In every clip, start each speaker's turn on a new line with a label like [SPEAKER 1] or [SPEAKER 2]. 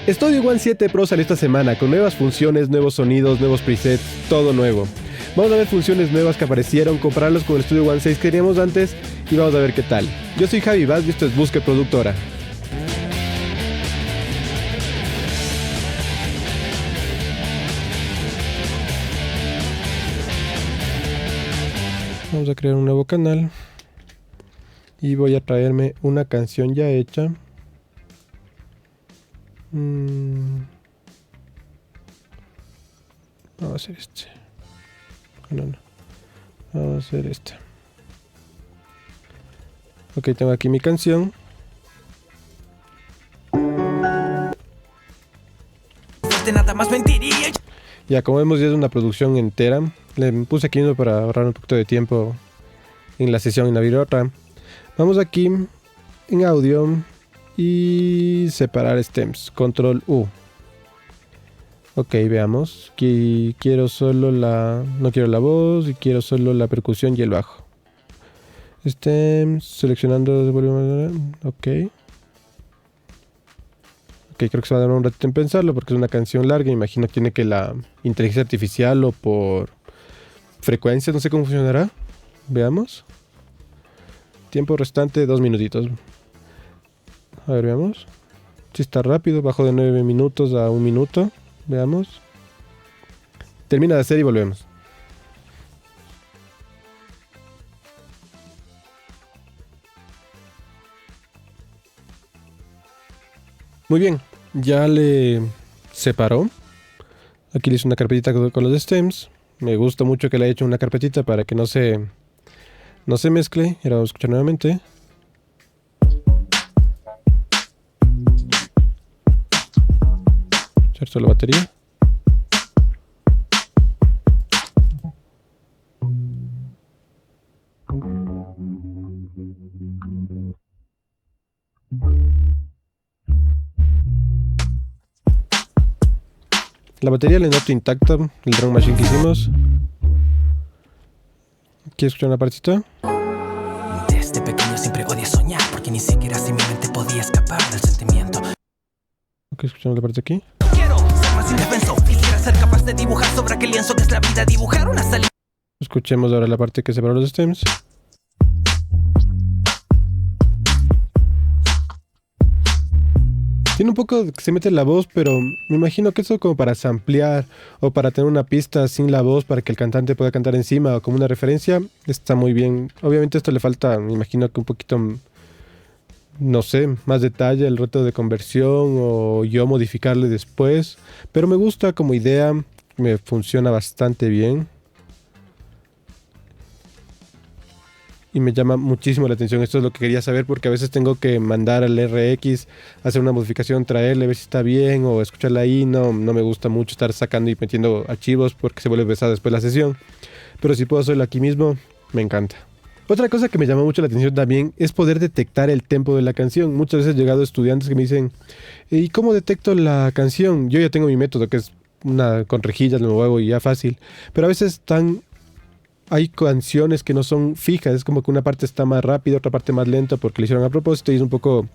[SPEAKER 1] Studio One 7 Pro salió esta semana con nuevas funciones, nuevos sonidos, nuevos presets, todo nuevo. Vamos a ver funciones nuevas que aparecieron, compararlos con el Studio One 6 que teníamos antes y vamos a ver qué tal. Yo soy Javi Vaz y esto es Busque Productora. Vamos a crear un nuevo canal y voy a traerme una canción ya hecha. Vamos a hacer este. No. Vamos a hacer esta. Ok, tengo aquí mi canción.
[SPEAKER 2] Nada más mentiría.
[SPEAKER 1] Ya, como vemos, ya es una producción entera. Le puse aquí uno para ahorrar un poquito de tiempo en la sesión y en abrir otra. Vamos aquí en audio y separar stems. Control U. Ok, veamos. Aquí quiero solo no quiero la voz y quiero solo la percusión y el bajo. Stems, seleccionando. Ok. Ok, creo que se va a dar un ratito en pensarlo porque es una canción larga. Imagino que tiene que la inteligencia artificial o por frecuencia, no sé cómo funcionará. Veamos. Tiempo restante 2 minutitos. A ver, veamos. Si está rápido, bajo de 9 minutos a 1 minuto. Veamos. Termina de hacer y volvemos. Muy bien, ya le separó. Aquí le hice una carpetita con los stems. Me gusta mucho que le haya hecho una carpetita para que no se mezcle. Ahora vamos a escuchar nuevamente. Echar la batería. La batería la noto intacta, el drum machine que hicimos. ¿Quieres escuchar una partita?
[SPEAKER 2] Desde pequeño siempre odié soñar, porque ni siquiera si mi mente podía escapar del sentimiento.
[SPEAKER 1] Ok, escuchamos la parte aquí.
[SPEAKER 2] Quiero ser más indefenso, quisiera ser capaz de dibujar sobre aquel lienzo que es la vida, dibujar una salida.
[SPEAKER 1] Escuchemos ahora la parte que separó los stems. Tiene un poco que se mete la voz, pero me imagino que eso como para samplear o para tener una pista sin la voz para que el cantante pueda cantar encima o como una referencia, está muy bien. Obviamente esto le falta, me imagino que un poquito, no sé, más detalle, el reto de conversión o yo modificarle después, pero me gusta como idea, me funciona bastante bien. Y me llama muchísimo la atención. Esto es lo que quería saber porque a veces tengo que mandar al RX, hacer una modificación, traerle, ver si está bien o escucharla ahí. No me gusta mucho estar sacando y metiendo archivos porque se vuelve pesada después la sesión. Pero si puedo hacerlo aquí mismo, me encanta. Otra cosa que me llama mucho la atención también es poder detectar el tempo de la canción. Muchas veces he llegado estudiantes que me dicen, ¿y cómo detecto la canción? Yo ya tengo mi método que es con rejillas, lo muevo y ya fácil. Pero a veces hay canciones que no son fijas, es como que una parte está más rápida, otra parte más lenta porque lo hicieron a propósito y es un poco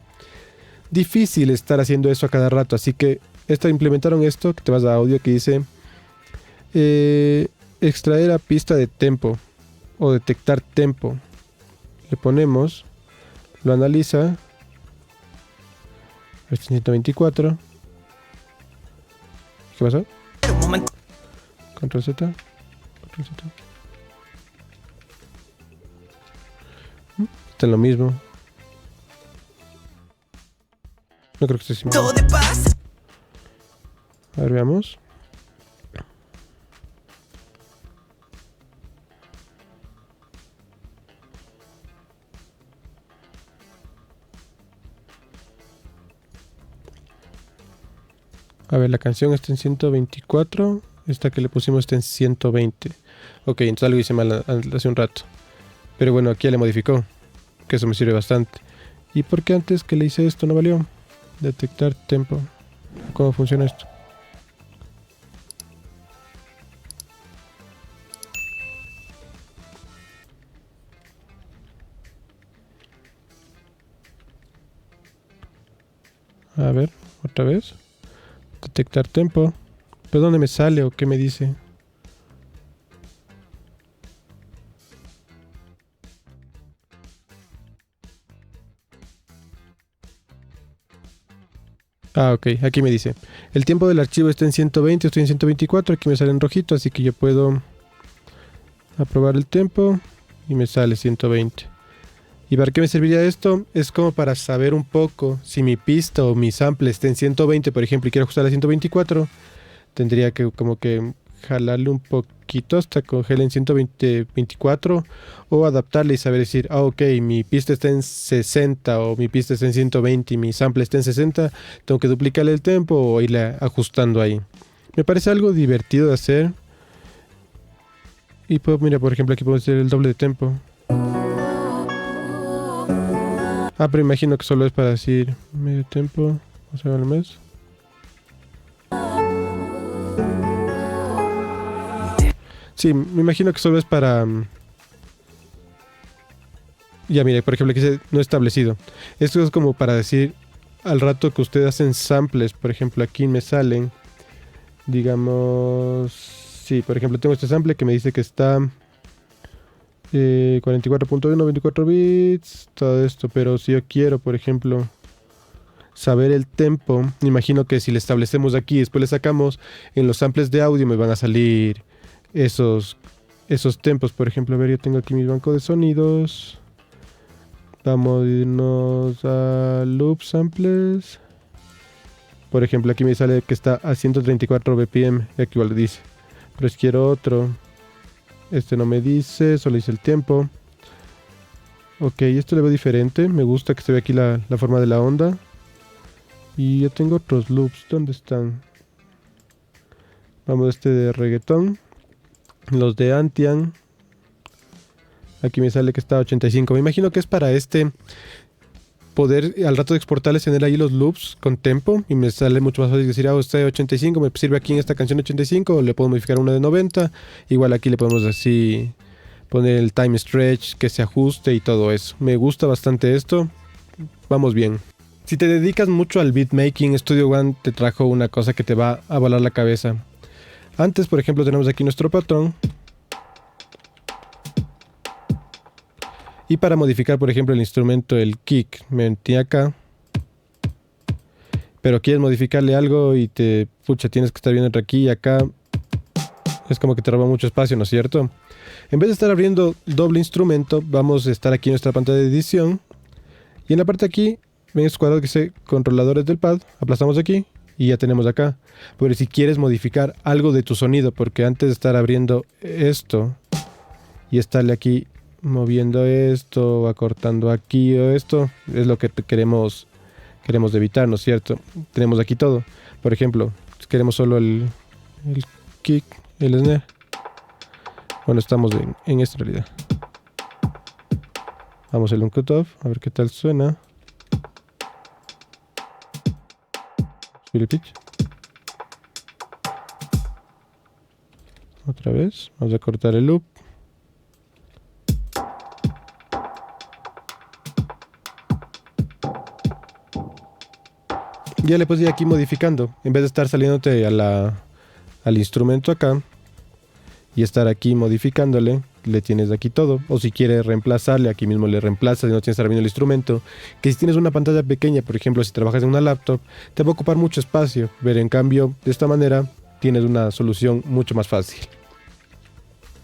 [SPEAKER 1] difícil estar haciendo eso a cada rato. Así que implementaron esto, que te vas a audio, que dice extraer a pista de tempo o detectar tempo. Le ponemos, lo analiza, 124. ¿Qué pasó? Control Z, Control Z. Está en lo mismo. No creo que esté similar. A ver, veamos. A ver, la canción está en 124. Esta que le pusimos está en 120. Ok, entonces algo hice mal hace un rato. Pero bueno, aquí ya le modificó. Que eso me sirve bastante. ¿Y por qué antes que le hice esto no valió? Detectar tempo. ¿Cómo funciona esto? A ver, otra vez. Detectar tempo. ¿Pero dónde me sale o qué me dice? Ah, ok, aquí me dice. El tiempo del archivo está en 120, estoy en 124, aquí me sale en rojito, así que yo puedo aprobar el tiempo y me sale 120. ¿Y para qué me serviría esto? Es como para saber un poco si mi pista o mi sample está en 120, por ejemplo, y quiero ajustar a 124, tendría que como que jalarle un poquito hasta que congele en 124 o adaptarle y saber decir, ah, ok, mi pista está en 60 o mi pista está en 120 y mi sample está en 60, tengo que duplicarle el tempo o irle ajustando ahí. Me parece algo divertido de hacer. Y pues mira, por ejemplo, aquí podemos hacer el doble de tempo. Ah, pero imagino que solo es para decir medio tempo. Vamos a ver el mes. Sí, me imagino que solo es para... Ya mire, por ejemplo, aquí dice no establecido. Esto es como para decir al rato que ustedes hacen samples. Por ejemplo, aquí me salen, digamos... Sí, por ejemplo, tengo este sample que me dice que está 44.1, 24 bits, todo esto. Pero si yo quiero, por ejemplo, saber el tempo, me imagino que si le establecemos aquí y después le sacamos, en los samples de audio me van a salir esos tempos. Por ejemplo, a ver, yo tengo aquí mi banco de sonidos. Vamos a irnos a loop samples. Por ejemplo, aquí me sale que está a 134 BPM. Y aquí igual dice. Pero si quiero otro. Este no me dice, solo dice el tiempo. Ok, esto le veo diferente. Me gusta que se ve aquí la forma de la onda. Y yo tengo otros loops. ¿Dónde están? Vamos a este de reggaetón. Los de Antian. Aquí me sale que está a 85. Me imagino que es para poder al rato de exportarles tener ahí los loops con tempo. Y me sale mucho más fácil decir, este de 85 me sirve aquí en esta canción de 85. O le puedo modificar una de 90. Igual aquí le podemos así poner el time stretch que se ajuste y todo eso. Me gusta bastante esto. Vamos bien. Si te dedicas mucho al beatmaking, Studio One te trajo una cosa que te va a volar la cabeza. Antes, por ejemplo, tenemos aquí nuestro patrón. Y para modificar, por ejemplo, el instrumento, el kick, me metí acá. Pero quieres modificarle algo y tienes que estar viendo entre aquí y acá. Es como que te roba mucho espacio, ¿no es cierto? En vez de estar abriendo doble instrumento, vamos a estar aquí en nuestra pantalla de edición. Y en la parte de aquí, ven este cuadrado que dice controladores del pad. Aplastamos aquí y ya tenemos acá. Pero si quieres modificar algo de tu sonido, porque antes de estar abriendo esto y estarle aquí moviendo esto, acortando aquí o esto, es lo que queremos evitar, ¿no es cierto? Tenemos aquí todo. Por ejemplo, si queremos solo el kick, el snare. Bueno, estamos en esta realidad. Vamos a hacerle un cutoff, a ver qué tal suena. Subir el pitch. Otra vez, vamos a cortar el loop. Ya le puedes ir aquí modificando. En vez de estar saliéndote al instrumento acá y estar aquí modificándole, le tienes aquí todo. O si quieres reemplazarle, aquí mismo le reemplazas y no tienes que estar viendo el instrumento. Que si tienes una pantalla pequeña, por ejemplo, si trabajas en una laptop, te va a ocupar mucho espacio. Pero en cambio, de esta manera, tienes una solución mucho más fácil.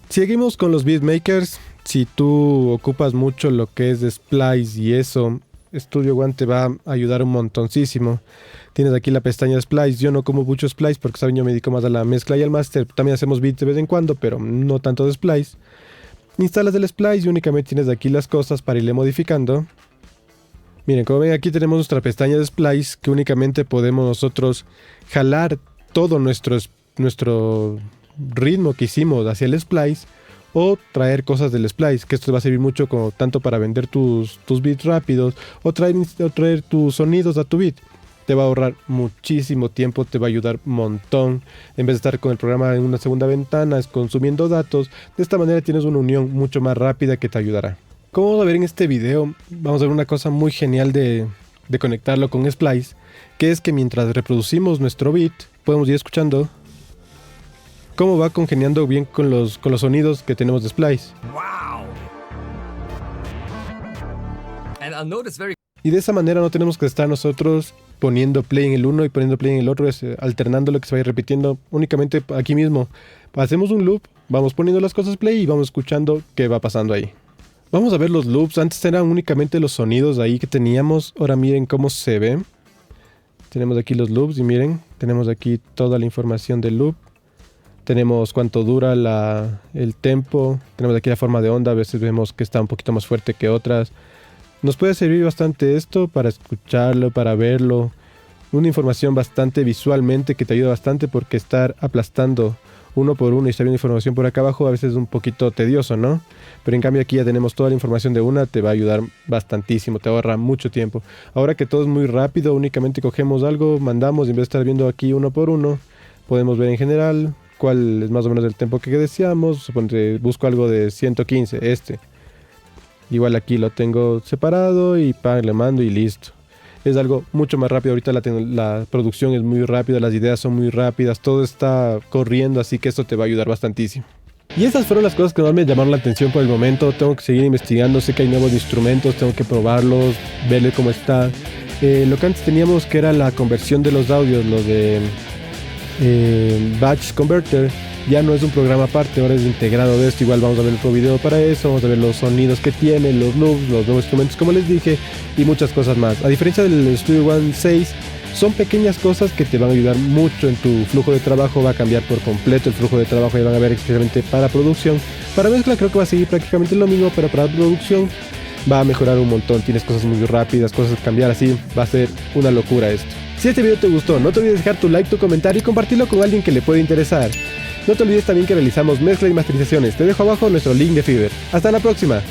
[SPEAKER 1] Seguimos con los beatmakers. Si tú ocupas mucho lo que es de splice y eso, Studio One te va a ayudar un montoncísimo. Tienes aquí la pestaña Splice. Yo no como mucho Splice porque saben, yo me dedico más a la mezcla y al master. También hacemos beats de vez en cuando, pero no tanto de Splice. Instalas el Splice y únicamente tienes aquí las cosas para irle modificando. Miren, como ven, aquí tenemos nuestra pestaña de Splice, que únicamente podemos nosotros jalar todo nuestro ritmo que hicimos hacia el Splice o traer cosas del Splice, que esto va a servir mucho como tanto para vender tus beats rápidos o traer tus sonidos a tu beat. Te va a ahorrar muchísimo tiempo, te va a ayudar un montón. En vez de estar con el programa en una segunda ventana, es consumiendo datos. De esta manera tienes una unión mucho más rápida que te ayudará. Como vamos a ver en este video, vamos a ver una cosa muy genial de de conectarlo con Splice, que es que mientras reproducimos nuestro beat, podemos ir escuchando cómo va congeniando bien con los sonidos que tenemos de Splice.
[SPEAKER 2] Wow. And I'll notice very...
[SPEAKER 1] Y de esa manera no tenemos que estar nosotros poniendo play en el uno y poniendo play en el otro, alternando lo que se va a ir repitiendo únicamente aquí mismo. Hacemos un loop, vamos poniendo las cosas play y vamos escuchando qué va pasando ahí. Vamos a ver los loops. Antes eran únicamente los sonidos ahí que teníamos. Ahora miren cómo se ve. Tenemos aquí los loops y miren, tenemos aquí toda la información del loop. Tenemos cuánto dura el tempo. Tenemos aquí la forma de onda. A veces vemos que está un poquito más fuerte que otras. Nos puede servir bastante esto para escucharlo, para verlo. Una información bastante visualmente que te ayuda bastante, porque estar aplastando uno por uno y estar viendo información por acá abajo a veces es un poquito tedioso, ¿no? Pero en cambio aquí ya tenemos toda la información de una, te va a ayudar bastantísimo, te ahorra mucho tiempo. Ahora que todo es muy rápido, únicamente cogemos algo, mandamos, y en vez de estar viendo aquí uno por uno, podemos ver en general cuál es más o menos el tempo que deseamos. Suponte, busco algo de 115, igual aquí lo tengo separado y le mando y listo. Es algo mucho más rápido. Ahorita la producción es muy rápida, las ideas son muy rápidas, todo está corriendo, así que esto te va a ayudar bastantísimo. Y esas fueron las cosas que más me llamaron la atención por el momento. Tengo que seguir investigando, sé que hay nuevos instrumentos, tengo que probarlos, verle cómo está. Lo que antes teníamos, que era la conversión de los audios, lo de Batch Converter, ya no es un programa aparte, ahora es integrado de esto. Igual vamos a ver otro video para eso, vamos a ver los sonidos que tiene, los loops, los nuevos instrumentos como les dije, y muchas cosas más. A diferencia del Studio One 6, son pequeñas cosas que te van a ayudar mucho en tu flujo de trabajo. Va a cambiar por completo el flujo de trabajo y van a ver especialmente para producción. Para mezcla creo que va a seguir prácticamente lo mismo, pero para producción va a mejorar un montón. Tienes cosas muy rápidas, cosas que cambiar, así va a ser una locura esto. Si este video te gustó, no te olvides dejar tu like, tu comentario y compartirlo con alguien que le puede interesar. No te olvides también que realizamos mezcla y masterizaciones. Te dejo abajo nuestro link de Fiverr. Hasta la próxima.